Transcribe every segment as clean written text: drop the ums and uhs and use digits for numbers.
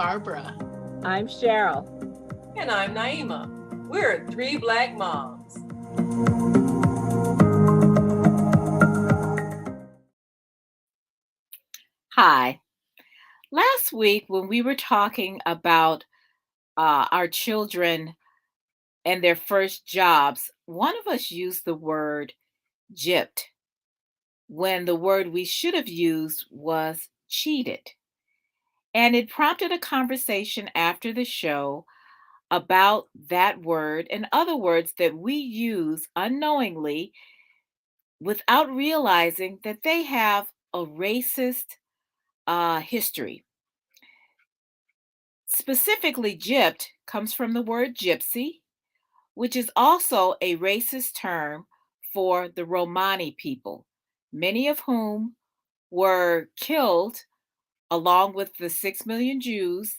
Barbara. I'm Cheryl. And I'm Naima. We're three Black moms. Hi. Last week, when we were talking about our children and their first jobs, one of us used the word gypped when the word we should have used was cheated. And it prompted a conversation after the show about that word and other words that we use unknowingly without realizing that they have a racist history. Specifically, gypped comes from the word gypsy, which is also a racist term for the Romani people, many of whom were killed along with the 6 million Jews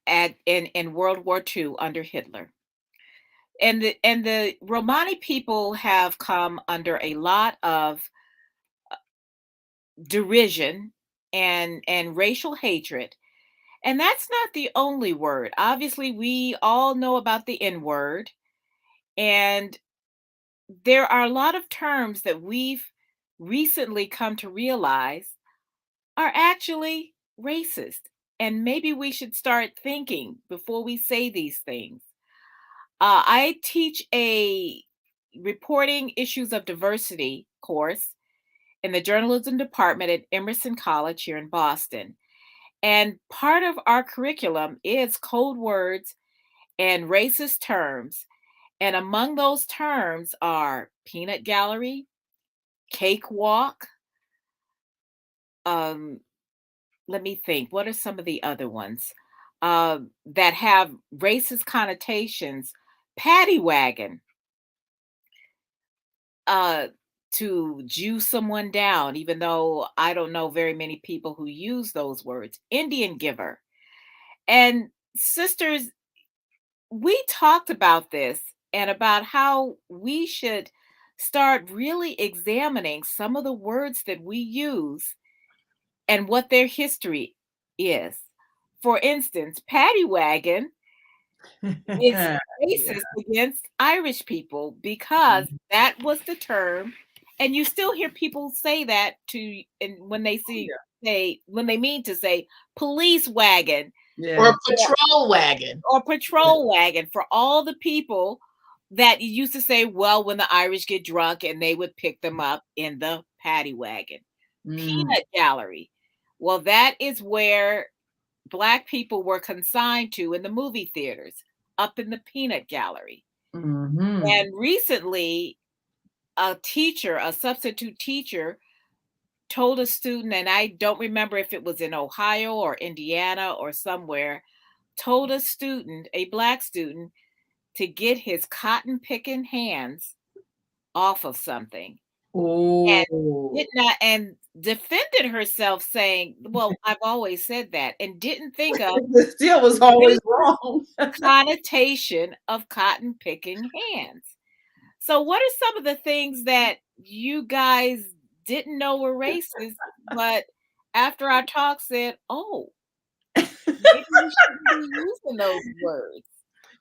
in World War II under Hitler. And the Romani people have come under a lot of derision and racial hatred. And that's not the only word. Obviously, we all know about the N word. And there are a lot of terms that we've recently come to realize are actually racist. And maybe we should start thinking before we say these things. I teach a reporting issues of diversity course in the journalism department at Emerson College here in Boston. And part of our curriculum is code words and racist terms. And among those terms are peanut gallery, cakewalk. Let me think. What are some of the other ones that have racist connotations? Paddy wagon, to Jew someone down, even though I don't know very many people who use those words. Indian giver. And sisters, we talked about this and about how we should start really examining some of the words that we use and what their history is. For instance, paddy wagon is racist against Irish people because that was the term, and you still hear people say that to, and when they when they mean to say police wagon, Or patrol wagon. or patrol wagon for all the people that used to say, well, when the Irish get drunk and they would pick them up in the paddy wagon. Peanut gallery. Well, that is where Black people were consigned to in the movie theaters, up in the peanut gallery. And recently, a substitute teacher, told a student, and I don't remember if it was in Ohio or Indiana or somewhere, told a student, a Black student, to get his cotton picking hands off of something. And defended herself saying, well, I've always said that, and didn't think of it still was always wrong connotation of cotton picking hands. So what are some of the things that you guys didn't know were racist, but after our talk said, oh, maybe we shouldn't be using those words?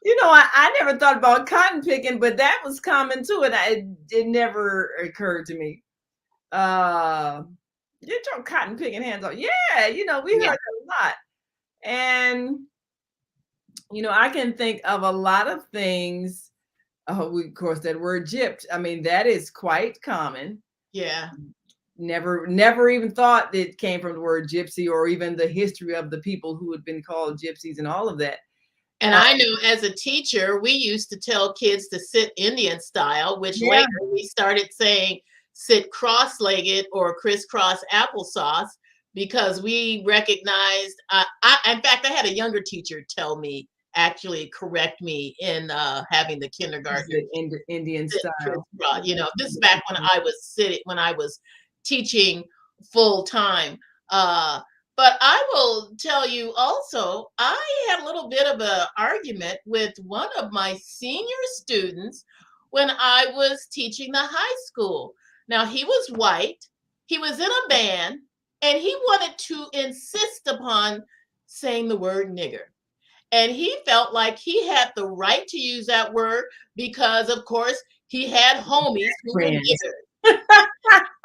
You know, I never thought about cotton picking, but that was common too, and it never occurred to me. Get your cotton picking hands off. Yeah, you know, we heard that a lot. And, you know, I can think of a lot of things. Of course, that word gypped. I mean, that is quite common. Yeah. Never even thought it came from the word gypsy, or even the history of the people who had been called gypsies and all of that. And I know as a teacher, we used to tell kids to sit Indian style, which later we started saying sit cross-legged or crisscross applesauce, because we recognized, in fact, I had a younger teacher actually correct me in having the kindergarten Indian style. You know, this is back when I was teaching full time. But I will tell you also, I had a little bit of an argument with one of my senior students when I was teaching the high school. Now, he was white, he was in a band, and he wanted to insist upon saying the word nigger. And he felt like he had the right to use that word because, of course, he had homies who were Friends. niggers. And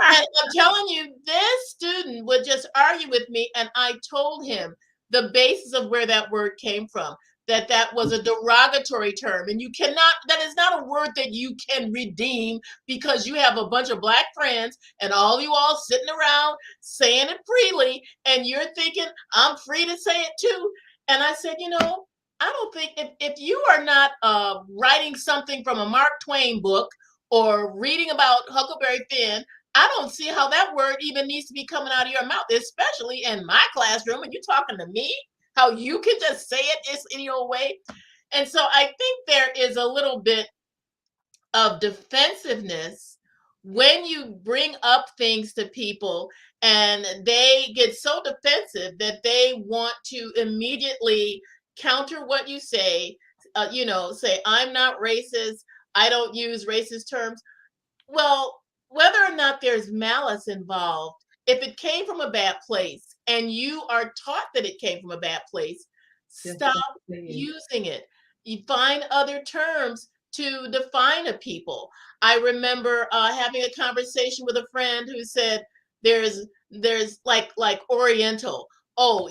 I'm telling you, this student would just argue with me, and I told him the basis of where that word came from, that that was a derogatory term, and you cannot, that is not a word that you can redeem because you have a bunch of Black friends and all you all sitting around saying it freely, and you're thinking, I'm free to say it too. And I said, I don't think if you are not writing something from a Mark Twain book or reading about Huckleberry Finn, I don't see how that word even needs to be coming out of your mouth, especially in my classroom. And you talking to me, how you can just say it just any old way. And so I think there is a little bit of defensiveness when you bring up things to people and they get so defensive that they want to immediately counter what you say, say, I'm not racist, I don't use racist terms. Well, whether or not there's malice involved, if it came from a bad place and you are taught that it came from a bad place, stop using it. You find other terms to define a people. I remember having a conversation with a friend who said there's like Oriental. Oh,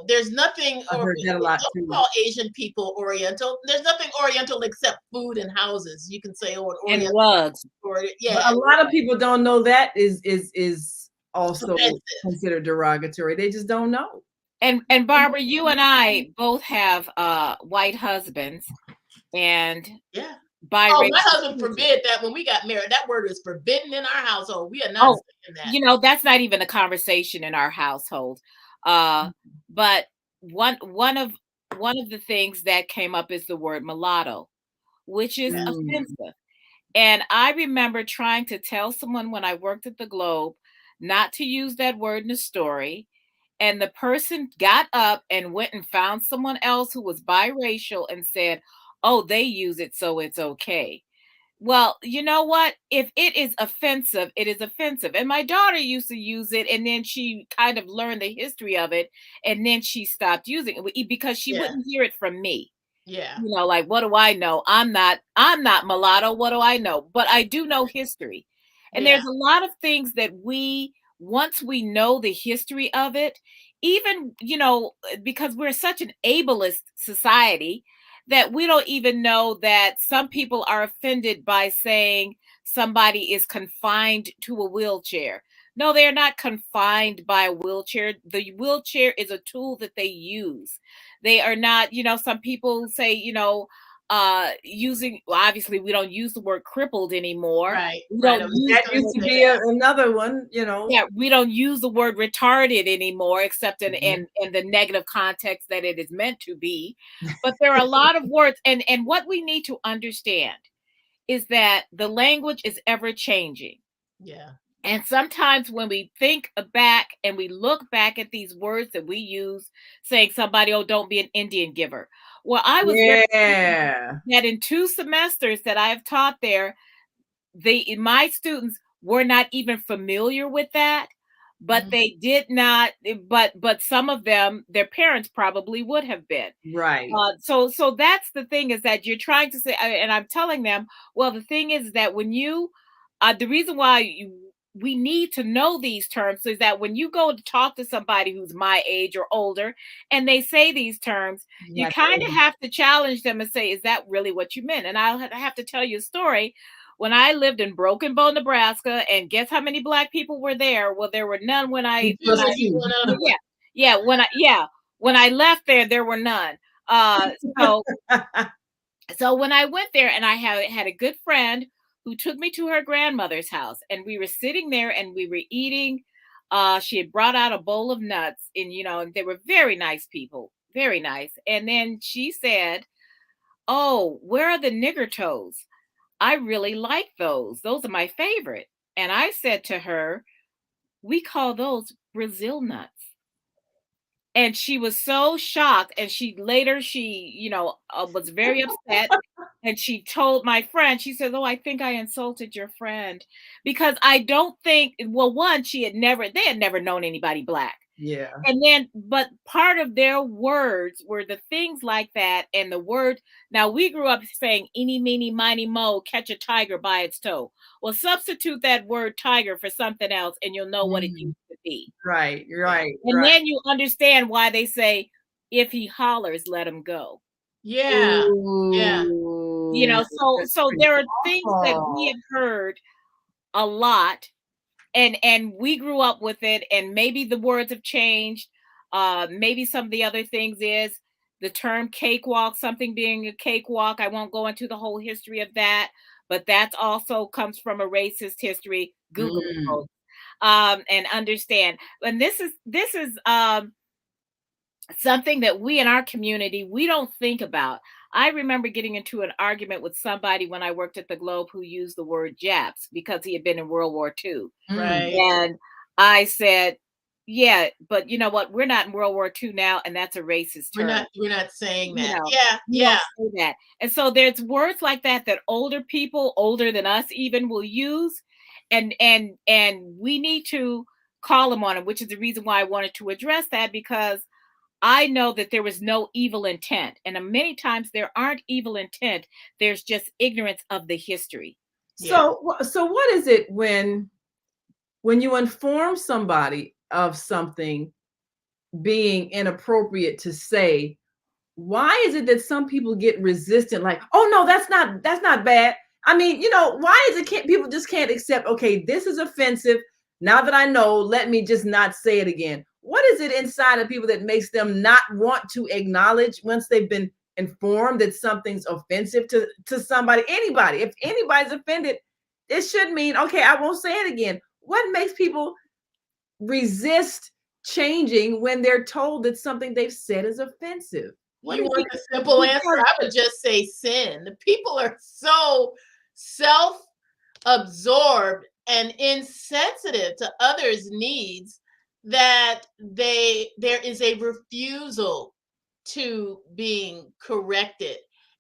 there's nothing, I heard that a lot too. Don't call Asian people Oriental. There's nothing Oriental except food and houses. You can say, oh, an Oriental. And rugs. Yeah. But a lot of people don't know that is also offensive. Considered derogatory. They just don't know. And Barbara, you and I both have white husbands, and yeah. biracial. Oh, my husband forbid that when we got married. That word is forbidden in our household. We are not saying that. That's not even a conversation in our household. But one of the things that came up is the word mulatto, which is offensive. And I remember trying to tell someone when I worked at the Globe not to use that word in a story. And the person got up and went and found someone else who was biracial and said, oh, they use it, so it's okay. Well, you know what? If it is offensive, it is offensive. And my daughter used to use it, and then she kind of learned the history of it, and then she stopped using it because she wouldn't hear it from me. Yeah. Like, what do I know? I'm not mulatto. What do I know? But I do know history. And there's a lot of things that once we know the history of it, even, because we're such an ableist society, that we don't even know that some people are offended by saying somebody is confined to a wheelchair. No, they're not confined by a wheelchair. The wheelchair is a tool that they use. They are not, some people say, using, obviously we don't use the word crippled anymore. Right. That used to be another one, Yeah, we don't use the word retarded anymore, except in the negative context that it is meant to be. But there are a lot of words, and what we need to understand is that the language is ever changing. Yeah. And sometimes when we think back and we look back at these words that we use, saying somebody, oh, don't be an Indian giver. Well, I was that in 2 semesters that I have taught there, my students were not even familiar with that, but they did not. But some of them, their parents probably would have been. Right. So that's the thing, is that you're trying to say, and I'm telling them, well, the thing is that when you, the reason why we need to know these terms is that when you go to talk to somebody who's my age or older and they say these terms, you kind of have to challenge them and say, is that really what you meant? And I have to tell you a story. When I lived in Broken Bow, Nebraska, and guess how many Black people were there? Well, there were none when I left there were none. So when I went there, and I had a good friend who took me to her grandmother's house, and we were sitting there and we were eating. She had brought out a bowl of nuts, and and they were very nice people, very nice. And then she said, "Oh, where are the nigger toes? I really like those. Those are my favorite." And I said to her, "We call those Brazil nuts." And she was so shocked, and she was very upset. And she told my friend, she said, "Oh, I think I insulted your friend," because I don't think, well, one, they had never known anybody Black. Yeah. And then, but part of their words were the things like that. And the word, now we grew up saying, eeny, meeny, miny, mo, catch a tiger by its toe. Well, substitute that word tiger for something else, and you'll know what it used to be. Right, right, And right. then you understand why they say, if he hollers, let him go. Yeah. Yeah. You know, That's so pretty there are things that we awful. have heard a lot, and we grew up with it, and maybe the words have changed. Maybe some of the other things is the term cakewalk, something being a cakewalk. I won't go into the whole history of that, but that's also comes from a racist history. Google it, Mm. folks, and understand. And this is something that we in our community, we don't think about. I remember getting into an argument with somebody when I worked at the Globe who used the word Japs because he had been in World War II. Mm. Right. And I said, yeah, but you know what? We're not in World War II now, and that's a racist term. We're not saying You that. know, Yeah. we Yeah. don't say that. And so there's words like that that older people, older than us even, will use. And we need to call them on it, which is the reason why I wanted to address that, because I know that there was no evil intent. And many times there aren't evil intent. There's just ignorance of the history. Yeah. So what is it when you inform somebody of something being inappropriate to say? Why is it that some people get resistant? Like, oh no, that's not bad. I mean, why is it people just can't accept? Okay, this is offensive. Now that I know, let me just not say it again. What is it inside of people that makes them not want to acknowledge once they've been informed that something's offensive to somebody, anybody? If anybody's offended, it should mean, okay, I won't say it again. What makes people resist changing when they're told that something they've said is offensive? What You is want it? the simple answer? I would just say sin. The people are so self-absorbed and insensitive to others' needs that there is a refusal to being corrected.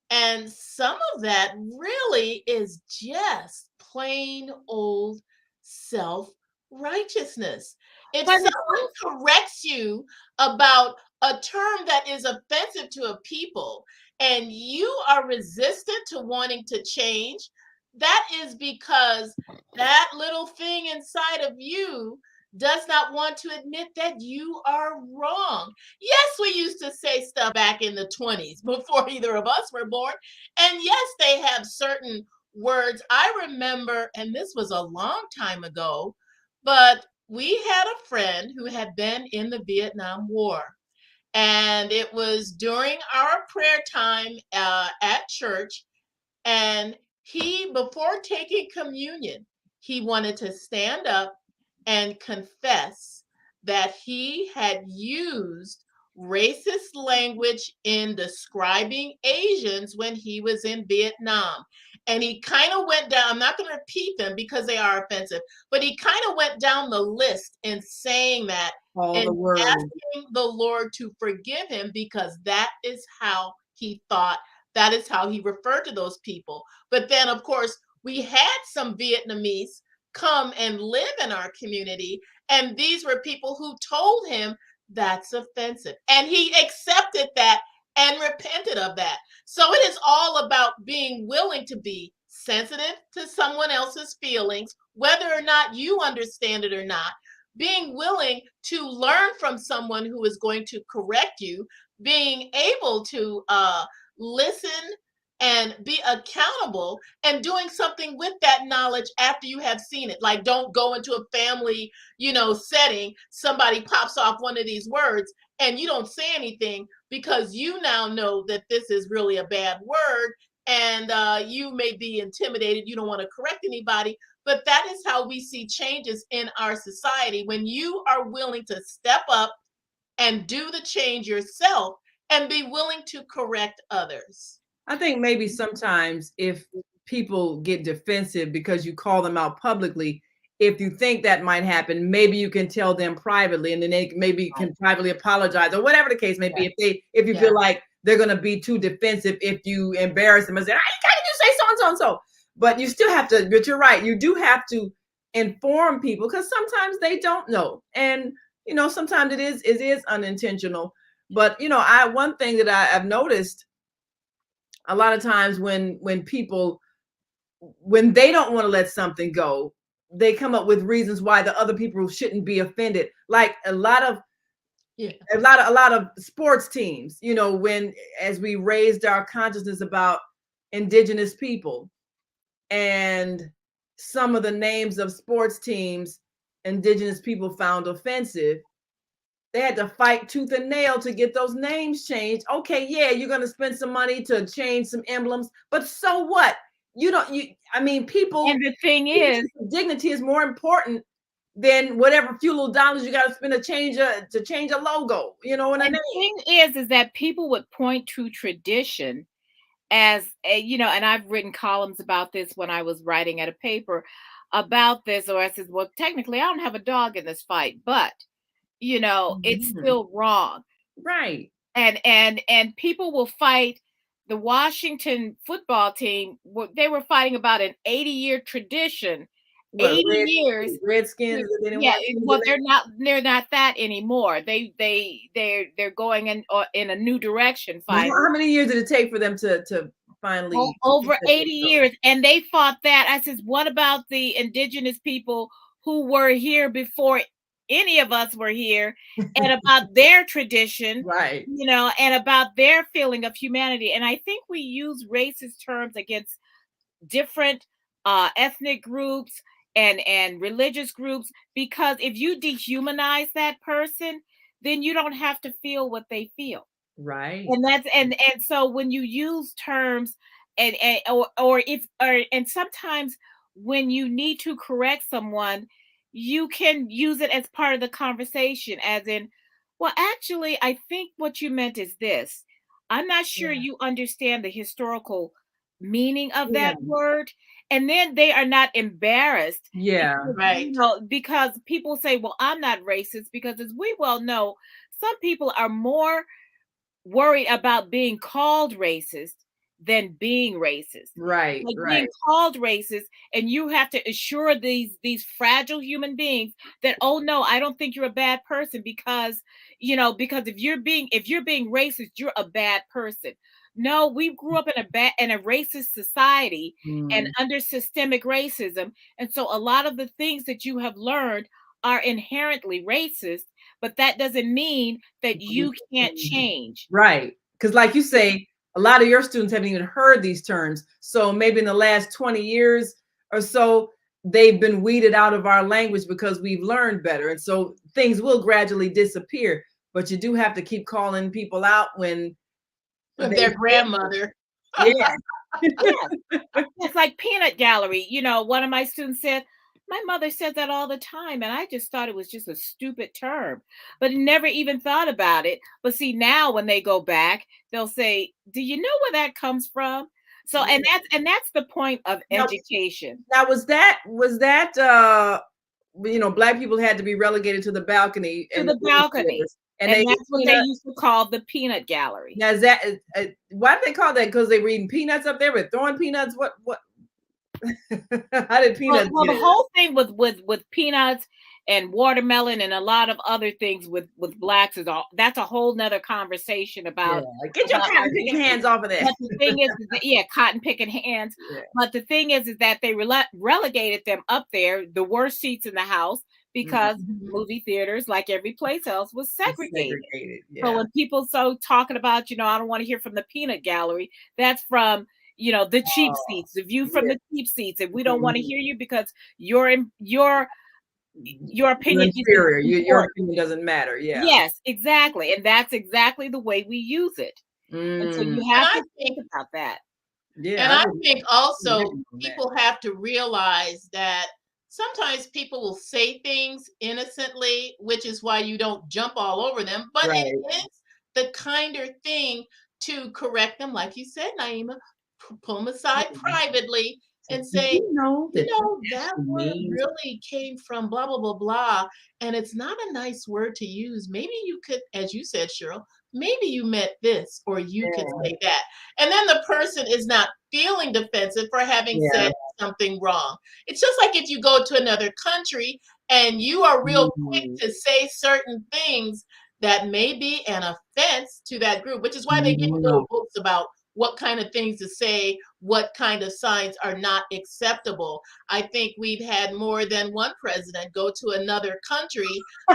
And some of that really is just plain old self-righteousness. If But someone corrects you about a term that is offensive to a people and you are resistant to wanting to change, that is because that little thing inside of you does not want to admit that you are wrong. Yes, we used to say stuff back in the 20s before either of us were born. And yes, they have certain words. I remember, and this was a long time ago, but we had a friend who had been in the Vietnam War. And it was during our prayer time at church. And he, before taking communion, he wanted to stand up and confess that he had used racist language in describing Asians when he was in Vietnam. And he kind of went down, I'm not going to repeat them because they are offensive, but he kind of went down the list in saying that All the and words. asking the Lord to forgive him because that is how he thought, that is how he referred to those people. But then, of course, we had some Vietnamese come and live in our community, and these were people who told him that's offensive. And he accepted that and repented of that. So it is all about being willing to be sensitive to someone else's feelings, whether or not you understand it or not, being willing to learn from someone who is going to correct you, being able to listen and be accountable, and doing something with that knowledge after you have seen it. Like, don't go into a family, setting, somebody pops off one of these words and you don't say anything because you now know that this is really a bad word, and you may be intimidated. You don't want to correct anybody, but that is how we see changes in our society. When you are willing to step up and do the change yourself and be willing to correct others. I think maybe sometimes if people get defensive because you call them out publicly, if you think that might happen, maybe you can tell them privately, and then they maybe can privately apologize or whatever the case may be. If you feel like they're going to be too defensive, if you embarrass them and say, "I can't you say so and so and so," but you still have to. But you're right, you do have to inform people because sometimes they don't know. And you know, sometimes it is unintentional. But you know, one thing that I've noticed a lot of times when people, when they don't want to let something go, they come up with reasons why the other people shouldn't be offended. Like Yeah. a lot of sports teams, you know, when as we raised our consciousness about indigenous people, and some of the names of sports teams indigenous people found offensive, they had to fight tooth and nail to get those names changed. Okay, yeah, you're going to spend some money to change some emblems, but so what? You don't, you, I mean, people, And the thing is, dignity is more important than whatever few little dollars you got to spend to change a logo, you know, and a and name. the thing is that people would point to tradition as a, you know, and I've written columns about this when I was writing at a paper about this, or I said, well, technically I don't have a dog in this fight, but you know, it's Mhm. still wrong. Right. And people will fight. The Washington football team, they were fighting about an 80-year tradition. What 80 years. Redskins? They didn't Yeah, want to well, they're not that anymore. They're going in a new direction finally. how many years did it take for them to finally Over 80 years, and they fought that. I says, what about the indigenous people who were here before any of us were here, and about their tradition, right? you know, and about their feeling of humanity? And I think we use racist terms against different ethnic groups and religious groups, because if you dehumanize that person, then you don't have to feel what they feel. Right. And that's and so when you use terms and or if or and sometimes when you need to correct someone, you can use it as part of the conversation, as in, well, actually, I think what you meant is this. I'm not sure Yeah. you understand the historical meaning of Yeah. that word. And then they are not embarrassed Yeah. because, Right. you know, because people say, well, I'm not racist, because as we well know, some people are more worried about being called racist than being racist. Right. Like Right. being called racist, and you have to assure these fragile human beings that, oh no, I don't think you're a bad person, because you know, because if you're being racist, you're a bad person. No, we grew up in a racist society and Mm. under systemic racism, and so a lot of the things that you have learned are inherently racist, but that doesn't mean that you can't change. Right. Because, like you say, a lot of your students haven't even heard these terms. So maybe in the last 20 years or so, they've been weeded out of our language because we've learned better. And so things will gradually disappear. But you do have to keep calling people out when With they, their grandmother. yeah. Yes. It's like peanut gallery. You know, one of my students said, my mother said that all the time, and I just thought it was just a stupid term, but never even thought about it. But see, now when they go back, they'll say, do you know where that comes from? So, and that's the point of Now, education. now was that you know, black people had to be relegated to the balcony To and the balcony. and And they that's what they used to call the peanut gallery. now is that why do they call that? Because they were eating peanuts up there, with throwing peanuts. What how did peanuts Well, get the in? whole thing with peanuts and watermelon and a lot of other things with blacks is all, that's a whole nother conversation Yeah, about like, get your our cotton picking history. hands off of that. But the thing is that, yeah, cotton picking hands. Yeah. But the thing is that they relegated them up there, the worst seats in the house, because Mhm. movie theaters, like every place else, was segregated. Segregated. So Yeah. when people so talking about, you know, I don't want to hear from the peanut gallery, that's from, you know, the cheap Oh, seats, the view from yeah. the cheap seats, and we don't want to Mhm. hear you because your You're opinion isn't inferior. Your important. opinion doesn't matter. Yeah. Yes, exactly. And that's exactly the way we use it. And so Mm. you And have I to think think about that. Yeah. And I think Wouldn't also reckon on that. people have to realize that sometimes people will say things innocently, which is why you don't jump all over them. But it Right. is the kinder thing to correct them, like you said, Naima, pull them aside Mhm. privately So, and did say, you know you that that know, that actually word means? really came from blah, blah, blah, blah. And it's not a nice word to use. Maybe you could, as you said, Cheryl, maybe you meant this, or you could Yeah. say that. And then the person is not feeling defensive for having Yeah. said something wrong. It's just like if you go to another country and you are real quick Mm. to say certain things that may be an offense to that group, which is why they give you Yeah. little books about what kind of things to say, what kind of signs are not acceptable. I think we've had more than one president go to another country,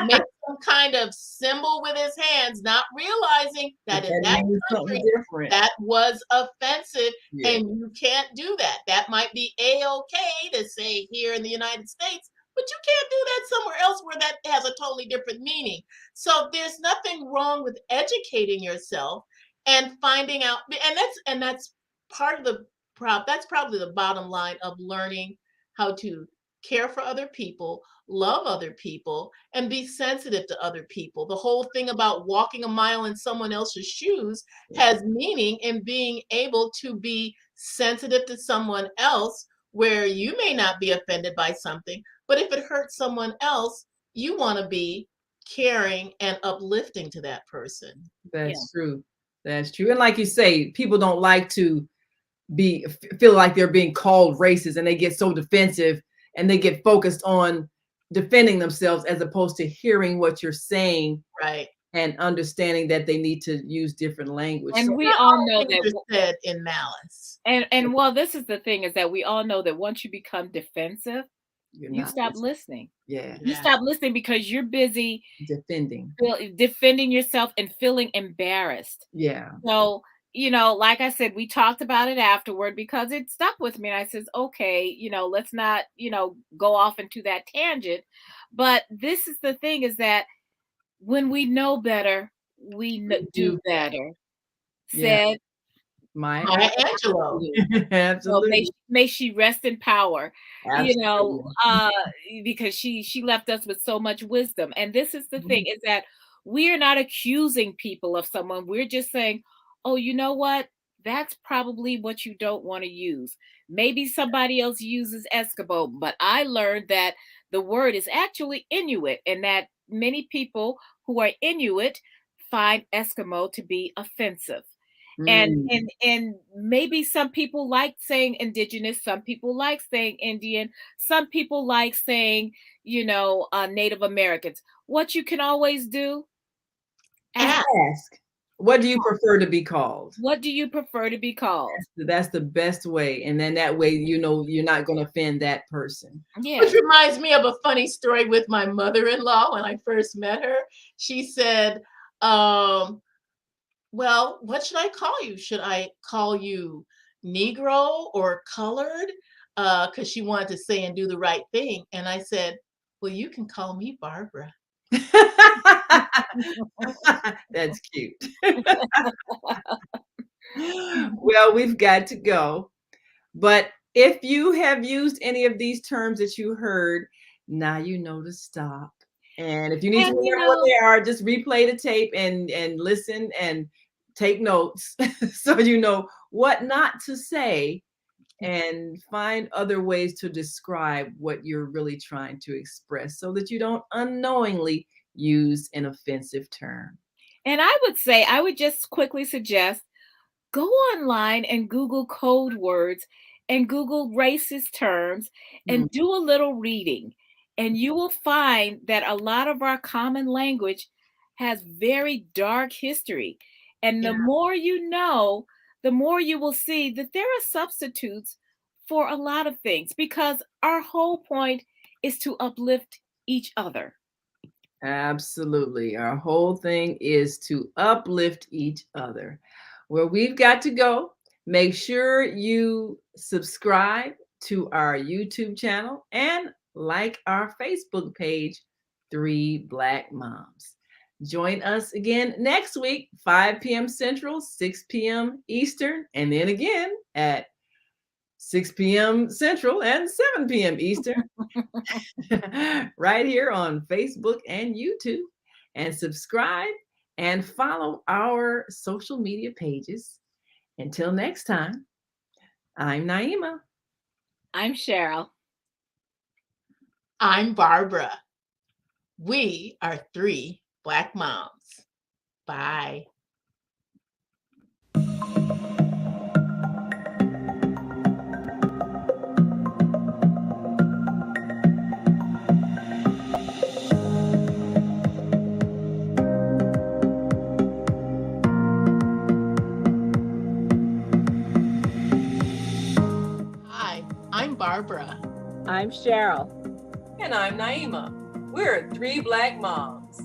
make some kind of symbol with his hands, not realizing But that in that that means something country, different. that was offensive, Yeah. and you can't do that. That might be a-okay to say here in the United States, but you can't do that somewhere else where that has a totally different meaning. So there's nothing wrong with educating yourself and finding out, and that's part of the that's probably the bottom line of learning how to care for other people, love other people, and be sensitive to other people. The whole thing about walking a mile in someone else's shoes has meaning in being able to be sensitive to someone else where you may not be offended by something, but if it hurts someone else, you want to be caring and uplifting to that person. That's true. That's true. And like you say, people don't like to feel like they're being called racist, and they get so defensive and they get focused on defending themselves as opposed to hearing what you're saying, right, and understanding that they need to use different language. And So we not all all know things that are said in malice. and well, this is the thing, is that we all know that once you become defensive, you're you not stop listening. Yeah. You Yeah. stop listening because you're busy Defending. defending yourself and feeling embarrassed. Yeah. So, like I said, we talked about it afterward because it stuck with me. And I says, okay, let's not, go off into that tangent. But this is the thing, is that when we know better, we do better. Yeah. Said Maya Maya Angelou. So Absolutely. may she rest in power, Absolutely. because she left us with so much wisdom. And this is the thing, is that we are not accusing people of someone. We're just saying, oh, you know what? That's probably what you don't want to use. Maybe somebody else uses Eskimo, but I learned that the word is actually Inuit, and that many people who are Inuit find Eskimo to be offensive. And Mm. and maybe some people like saying indigenous, some people like saying Indian, some people like saying, Native Americans. What you can always do, ask, Ask. What do you prefer to be called? what do you prefer to be called? That's the best way. And then that way, you're not going to offend that person. Yeah. Which reminds me of a funny story with my mother-in-law when I first met her. She said, well, what should I call you? Should I call you Negro or colored? Because she wanted to say and do the right thing. And I said, well, you can call me Barbara. That's cute. Well, we've got to go. But if you have used any of these terms that you heard, now you know to stop. And if you need to And remember what they are, just replay the tape and listen and take notes so you know what not to say, and find other ways to describe what you're really trying to express so that you don't unknowingly use an offensive term. And I would just quickly suggest, go online and Google code words and Google racist terms Mm. and do a little reading. And you will find that a lot of our common language has very dark history. And the Yeah. more you know, the more you will see that there are substitutes for a lot of things, because our whole point is to uplift each other. Absolutely. Our whole thing is to uplift each other. Well, we've got to go. Make sure you subscribe to our YouTube channel and like our Facebook page, Three Black Moms. Join us again next week, 5 p.m. Central, 6 p.m. Eastern, and then again at 6 p.m. Central and 7 p.m. Eastern, right here on Facebook and YouTube. And subscribe and follow our social media pages. Until next time, I'm Naima. I'm Cheryl. I'm Barbara. We are Three Black Moms. Bye. Barbara. I'm Cheryl. And I'm Naima. We're 3 Black Moms.